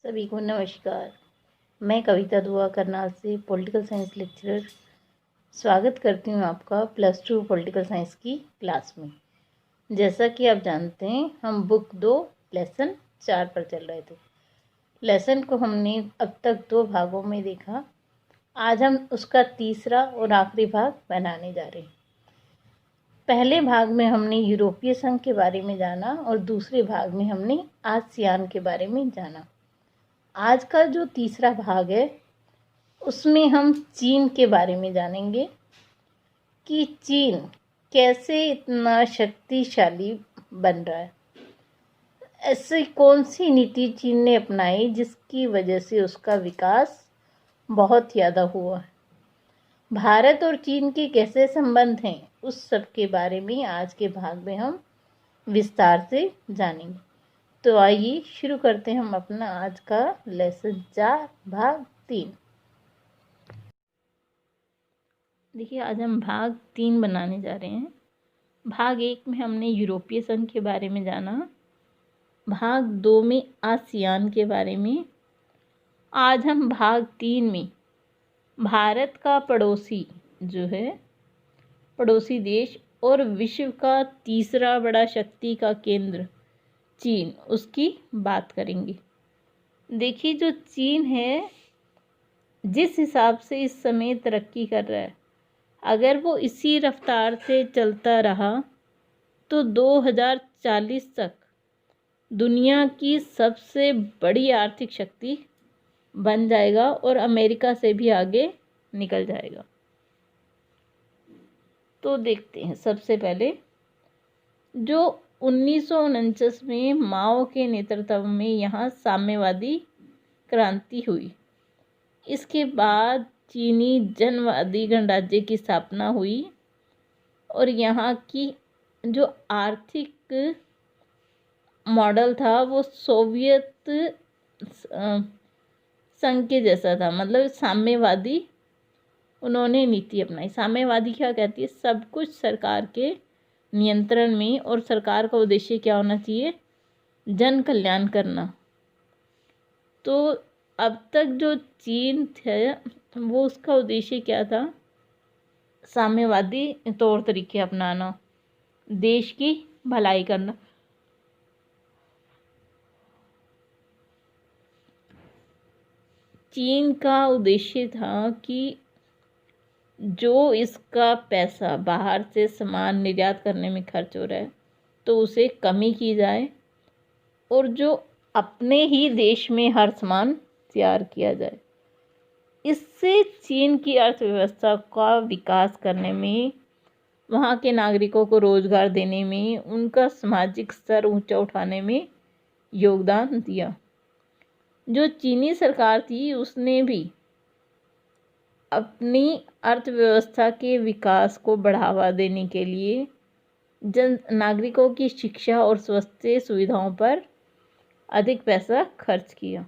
सभी को नमस्कार। मैं कविता दुआ करनाल से पॉलिटिकल साइंस लेक्चरर स्वागत करती हूँ आपका +2 पॉलिटिकल साइंस की क्लास में। जैसा कि आप जानते हैं, हम बुक 2 लेसन 4 पर चल रहे थे। लेसन को हमने अब तक 2 भागों में देखा। आज हम उसका तीसरा और आखिरी भाग बनाने जा रहे हैं। पहले भाग में हमने यूरोपीय संघ के बारे में जाना और दूसरे भाग में हमने आसियान के बारे में जाना। आज का जो तीसरा भाग है उसमें हम चीन के बारे में जानेंगे कि चीन कैसे इतना शक्तिशाली बन रहा है। ऐसी कौन सी नीति चीन ने अपनाई जिसकी वजह से उसका विकास बहुत ज़्यादा हुआ है। भारत और चीन के कैसे संबंध हैं, उस सब के बारे में आज के भाग में हम विस्तार से जानेंगे। तो आइए शुरू करते हैं हम अपना आज का लेसन 4 भाग 3। देखिए, आज हम भाग 3 बनाने जा रहे हैं। भाग 1 में हमने यूरोपीय संघ के बारे में जाना, भाग 2 में आसियान के बारे में। आज हम भाग 3 में भारत का पड़ोसी जो है पड़ोसी देश और विश्व का तीसरा बड़ा शक्ति का केंद्र चीन, उसकी बात करेंगे। देखिए, जो चीन है जिस हिसाब से इस समय तरक्की कर रहा है, अगर वो इसी रफ्तार से चलता रहा तो 2040 तक दुनिया की सबसे बड़ी आर्थिक शक्ति बन जाएगा और अमेरिका से भी आगे निकल जाएगा। तो देखते हैं, सबसे पहले जो 1949 में माओ के नेतृत्व में यहाँ साम्यवादी क्रांति हुई, इसके बाद चीनी जनवादी गणराज्य की स्थापना हुई और यहाँ की जो आर्थिक मॉडल था वो सोवियत संघ के जैसा था, मतलब साम्यवादी उन्होंने नीति अपनाई। साम्यवादी क्या कहती है? सब कुछ सरकार के नियंत्रण में, और सरकार का उद्देश्य क्या होना चाहिए? जन कल्याण करना। तो अब तक जो चीन थे वो उसका उद्देश्य क्या था? साम्यवादी तौर तरीके अपनाना, देश की भलाई करना। चीन का उद्देश्य था कि जो इसका पैसा बाहर से सामान निर्यात करने में खर्च हो रहा है तो उसे कमी की जाए और जो अपने ही देश में हर सामान तैयार किया जाए। इससे चीन की अर्थव्यवस्था का विकास करने में, वहाँ के नागरिकों को रोजगार देने में, उनका सामाजिक स्तर ऊंचा उठाने में योगदान दिया। जो चीनी सरकार थी उसने भी अपनी अर्थव्यवस्था के विकास को बढ़ावा देने के लिए नागरिकों की शिक्षा और स्वास्थ्य सुविधाओं पर अधिक पैसा खर्च किया,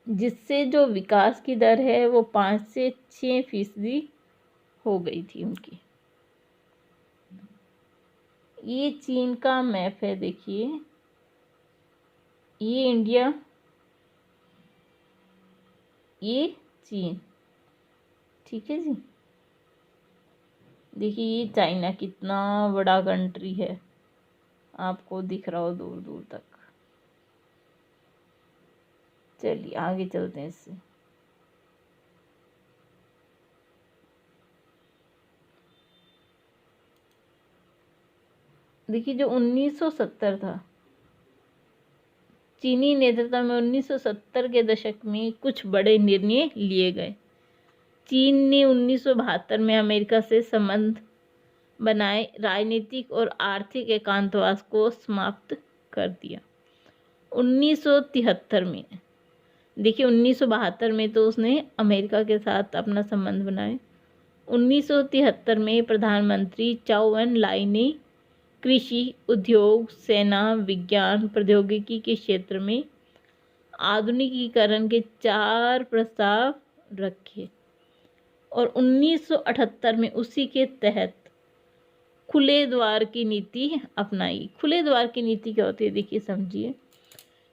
जिससे जो विकास की दर है वो 5 से 6% हो गई थी उनकी। ये चीन का मैप है, देखिए, ये इंडिया, ये चीन, ठीक है जी। देखिए, ये चाइना कितना बड़ा कंट्री है, आपको दिख रहा हो दूर दूर तक। चलिए आगे चलते हैं इससे। देखिए, जो 1970 था, चीनी नेतृत्व में 1970 के दशक में कुछ बड़े निर्णय लिए गए। चीन ने 1972 में अमेरिका से संबंध बनाए, राजनीतिक और आर्थिक एकांतवास को समाप्त कर दिया। 1973 में, देखिए 1972 में तो उसने अमेरिका के साथ अपना संबंध बनाए। 1973 में प्रधानमंत्री चाउ एन लाई ने कृषि, उद्योग, सेना, विज्ञान, प्रौद्योगिकी के क्षेत्र में आधुनिकीकरण के 4 प्रस्ताव रखे और 1978 में उसी के तहत खुले द्वार की नीति अपनाई। खुले द्वार की नीति क्या होती है? देखिए समझिए,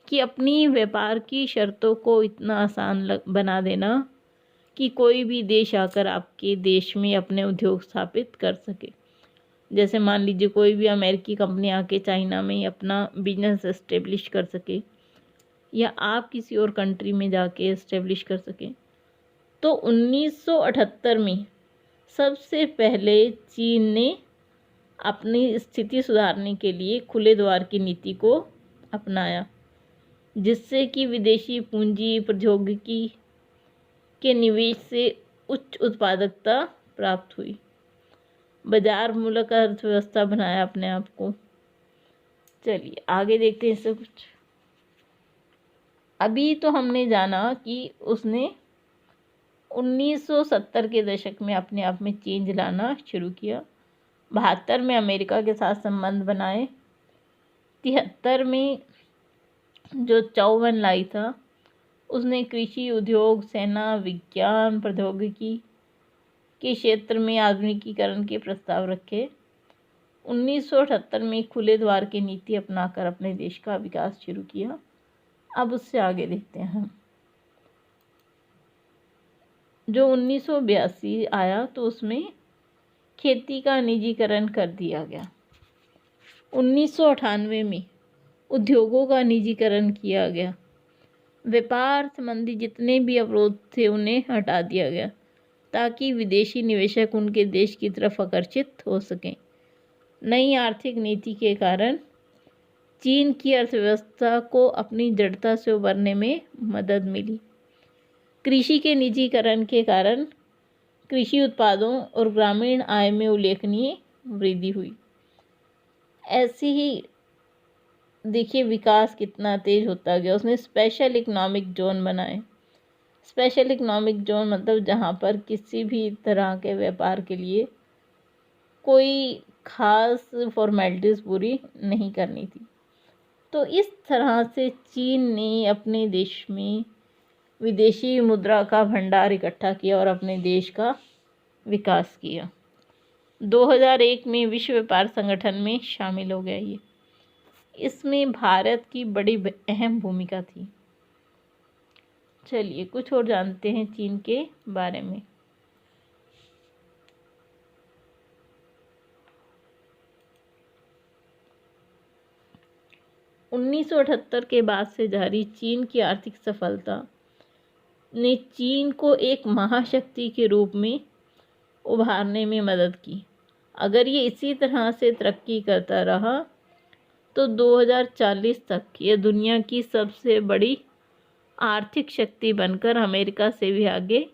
कि अपनी व्यापार की शर्तों को इतना आसान बना देना कि कोई भी देश आकर आपके देश में अपने उद्योग स्थापित कर सके। जैसे मान लीजिए कोई भी अमेरिकी कंपनी आके चाइना में अपना बिजनेस एस्टेब्लिश कर सके, या आप किसी और कंट्री में जाके एस्टेब्लिश कर सके। तो 1978 में सबसे पहले चीन ने अपनी स्थिति सुधारने के लिए खुले द्वार की नीति को अपनाया, जिससे कि विदेशी पूंजी प्रौद्योगिकी के निवेश से उच्च उत्पादकता प्राप्त हुई। बाजार मूलक अर्थव्यवस्था बनाया अपने आप को। चलिए आगे देखते हैं इससे कुछ। अभी तो हमने जाना कि उसने 1970 के दशक में अपने आप में चेंज लाना शुरू किया। 72 में अमेरिका के साथ संबंध बनाए। 73 में जो चौवन लाई था, उसने कृषि, उद्योग, सेना, विज्ञान, प्रौद्योगिकी के क्षेत्र में आधुनिकीकरण के प्रस्ताव रखे। 1978 में खुले द्वार की नीति अपनाकर अपने देश का विकास शुरू किया। अब उससे आगे देखते हैं हम। जो 1982 आया तो उसमें खेती का निजीकरण कर दिया गया। 1998 में उद्योगों का निजीकरण किया गया। व्यापार संबंधी जितने भी अवरोध थे उन्हें हटा दिया गया, ताकि विदेशी निवेशक उनके देश की तरफ आकर्षित हो सकें। नई आर्थिक नीति के कारण चीन की अर्थव्यवस्था को अपनी जड़ता से उबरने में मदद मिली। कृषि के निजीकरण के कारण कृषि उत्पादों और ग्रामीण आय में उल्लेखनीय वृद्धि हुई। ऐसे ही देखिए विकास कितना तेज होता गया। उसने स्पेशल इकोनॉमिक जोन बनाए। स्पेशल इकोनॉमिक जोन मतलब जहाँ पर किसी भी तरह के व्यापार के लिए कोई खास फॉर्मेलिटीज़ पूरी नहीं करनी थी। तो इस तरह से चीन ने अपने देश में विदेशी मुद्रा का भंडार इकट्ठा किया और अपने देश का विकास किया। 2001 में विश्व व्यापार संगठन में शामिल हो गया ये। इसमें भारत की बड़ी अहम भूमिका थी। चलिए कुछ और जानते हैं चीन के बारे में। उन्नीस के बाद से जारी चीन की आर्थिक सफलता ने चीन को एक महाशक्ति के रूप में उभारने में मदद की। अगर ये इसी तरह से तरक्की करता रहा तो 2040 तक ये दुनिया की सबसे बड़ी आर्थिक शक्ति बनकर अमेरिका से भी आगे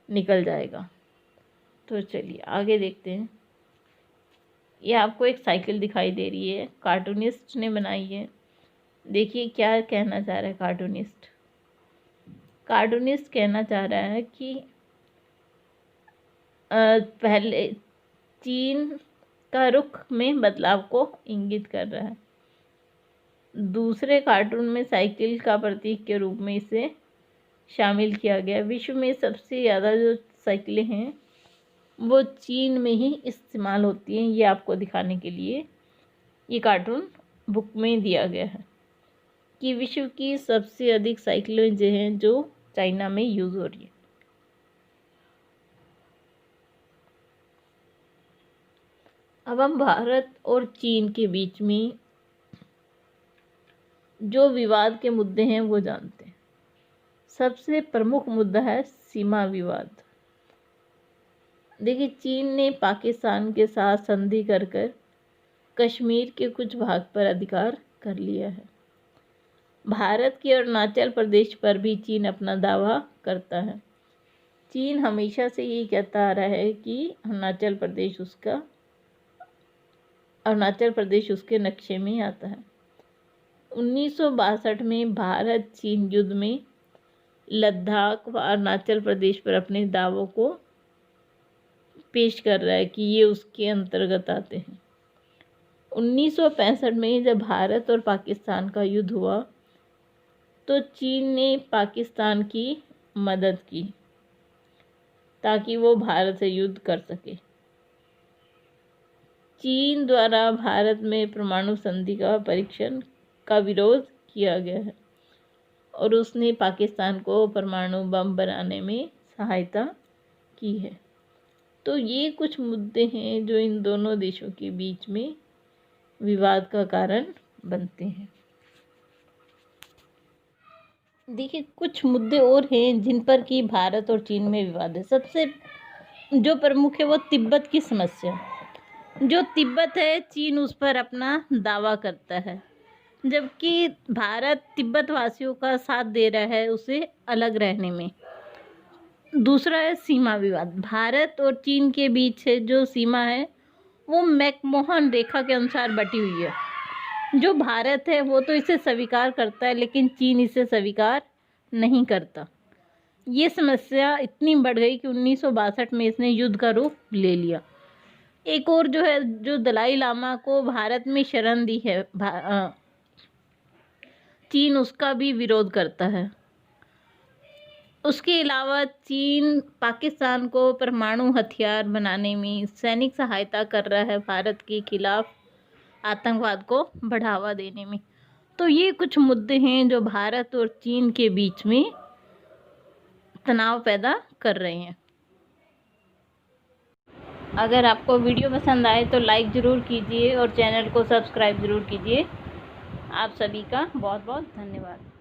निकल जाएगा। तो चलिए आगे देखते हैं। ये आपको एक साइकिल दिखाई दे रही है, कार्टूनिस्ट ने बनाई है। देखिए क्या कहना चाह रहा है कार्टूनिस्ट। कार्टूनिस्ट कहना चाह रहा है कि पहले चीन का रुख में बदलाव को इंगित कर रहा है। दूसरे कार्टून में साइकिल का प्रतीक के रूप में इसे शामिल किया गया। विश्व में सबसे ज़्यादा जो साइकिलें हैं वो चीन में ही इस्तेमाल होती हैं। ये आपको दिखाने के लिए ये कार्टून बुक में दिया गया है कि विश्व की सबसे अधिक साइकिलें जो हैं जो चाइना में यूज़ हो रही है। अब हम भारत और चीन के बीच में जो विवाद के मुद्दे हैं वो जानते हैं। सबसे प्रमुख मुद्दा है सीमा विवाद। देखिए चीन ने पाकिस्तान के साथ संधि कर कश्मीर के कुछ भाग पर अधिकार कर लिया है। भारत के अरुणाचल प्रदेश पर भी चीन अपना दावा करता है। चीन हमेशा से ये कहता आ रहा है कि अरुणाचल प्रदेश उसके नक्शे में आता है। 1962 में भारत चीन युद्ध में लद्दाख व अरुणाचल प्रदेश पर अपने दावों को पेश कर रहा है कि ये उसके अंतर्गत आते हैं। 1965 में जब भारत और पाकिस्तान का युद्ध हुआ तो चीन ने पाकिस्तान की मदद की ताकि वो भारत से युद्ध कर सके। चीन द्वारा भारत में परमाणु संधि का परीक्षण का विरोध किया गया है और उसने पाकिस्तान को परमाणु बम बनाने में सहायता की है। तो ये कुछ मुद्दे हैं जो इन दोनों देशों के बीच में विवाद का कारण बनते हैं। देखिए, कुछ मुद्दे और हैं जिन पर कि भारत और चीन में विवाद है। सबसे जो प्रमुख है वो तिब्बत की समस्या। जो तिब्बत है, चीन उस पर अपना दावा करता है, जबकि भारत तिब्बत वासियों का साथ दे रहा है उसे अलग रहने में। दूसरा है सीमा विवाद। भारत और चीन के बीच जो सीमा है वो मैकमोहन रेखा के अनुसार बटी हुई है। जो भारत है वो तो इसे स्वीकार करता है, लेकिन चीन इसे स्वीकार नहीं करता। ये समस्या इतनी बढ़ गई कि 1962 में इसने युद्ध का रूप ले लिया। एक और जो है, जो दलाई लामा को भारत में शरण दी है चीन, उसका भी विरोध करता है। उसके अलावा चीन पाकिस्तान को परमाणु हथियार बनाने में सैनिक सहायता कर रहा है, भारत के खिलाफ आतंकवाद को बढ़ावा देने में। तो ये कुछ मुद्दे हैं जो भारत और चीन के बीच में तनाव पैदा कर रहे हैं। अगर आपको वीडियो पसंद आए तो लाइक ज़रूर कीजिए और चैनल को सब्सक्राइब ज़रूर कीजिए। आप सभी का बहुत बहुत धन्यवाद।